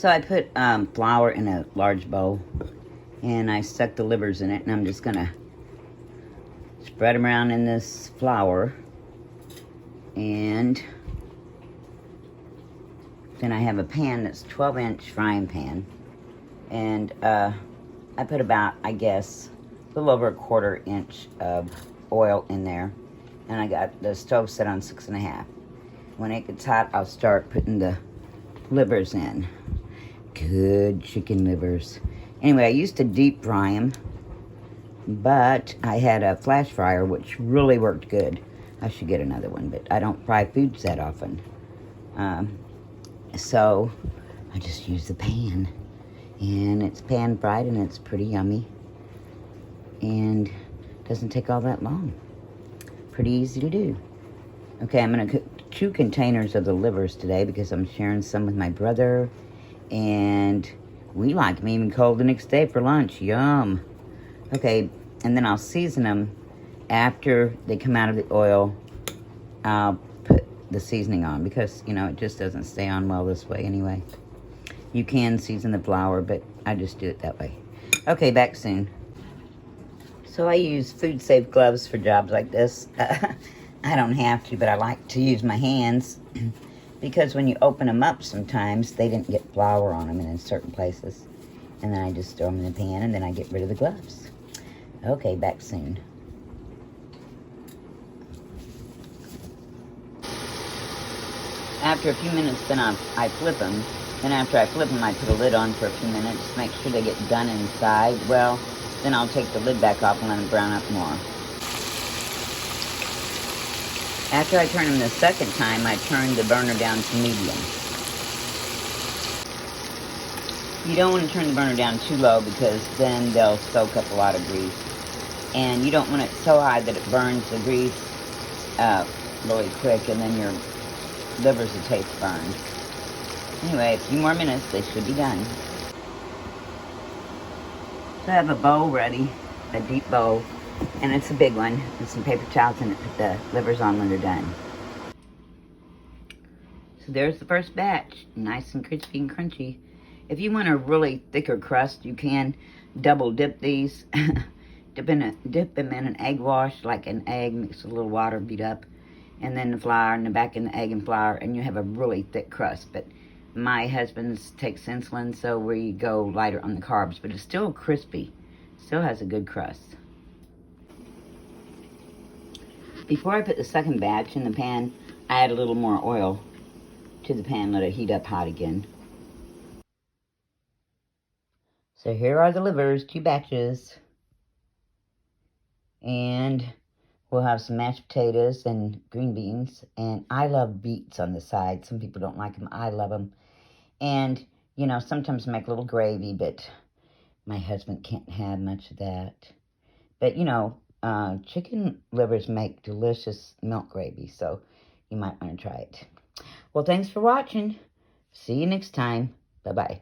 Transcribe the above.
So I put flour in a large bowl, and I stuck the livers in it, and I'm just gonna spread them around in this flour. And then I have a pan that's 12-inch frying pan, and I put about, I guess, a little over 1/4 inch of oil in there, and I got the stove set on 6.5. When it gets hot, I'll start putting the livers in. Good chicken livers. Anyway, I used to deep fry them, but I had a flash fryer, which really worked good. I should get another one, but I don't fry foods that often. So I just use the pan, and it's pan fried, and it's pretty yummy, and doesn't take all that long. Pretty easy to do. Okay, I'm gonna cook 2 containers of the livers today because I'm sharing some with my brother, and we like them even cold the next day for lunch. Yum. Okay, and then I'll season them after they come out of the oil. I'll put the seasoning on because, you know, it just doesn't stay on well this way anyway. You can season the flour, but I just do it that way. Okay, back soon. So I use food-safe gloves for jobs like this. I don't have to, but I like to use my hands because when you open them up sometimes, they didn't get flour on them in certain places. And then I just throw them in the pan, and then I get rid of the gloves. Okay, back soon. After a few minutes, then I flip them. And after I flip them, I put a lid on for a few minutes, make sure they get done inside. Well, then I'll take the lid back off and let them brown up more. After I turn them the second time, I turn the burner down to medium. You don't want to turn the burner down too low because then they'll soak up a lot of grease. And you don't want it so high that it burns the grease really quick, and then your livers will taste burned. Anyway, a few more minutes, they should be done. So I have a bowl ready, a deep bowl, and it's a big one, with some paper towels in it. Put the livers on when they're done. So there's the first batch, nice and crispy and crunchy. If you want a really thicker crust, you can double dip these. dip them in an egg wash, like an egg, mix with a little water, beat up, and then the flour, and the back in the egg and flour, and you have a really thick crust. But my husband takes insulin, so we go lighter on the carbs, but it's still crispy. Still has a good crust. Before I put the second batch in the pan, I add a little more oil to the pan, let it heat up hot again. So here are the livers, 2 batches. And we'll have some mashed potatoes and green beans. And I love beets on the side. Some people don't like them. I love them. And, you know, sometimes I make a little gravy, but my husband can't have much of that. But, you know, chicken livers make delicious milk gravy, so you might want to try it. Well, thanks for watching. See you next time. Bye-bye.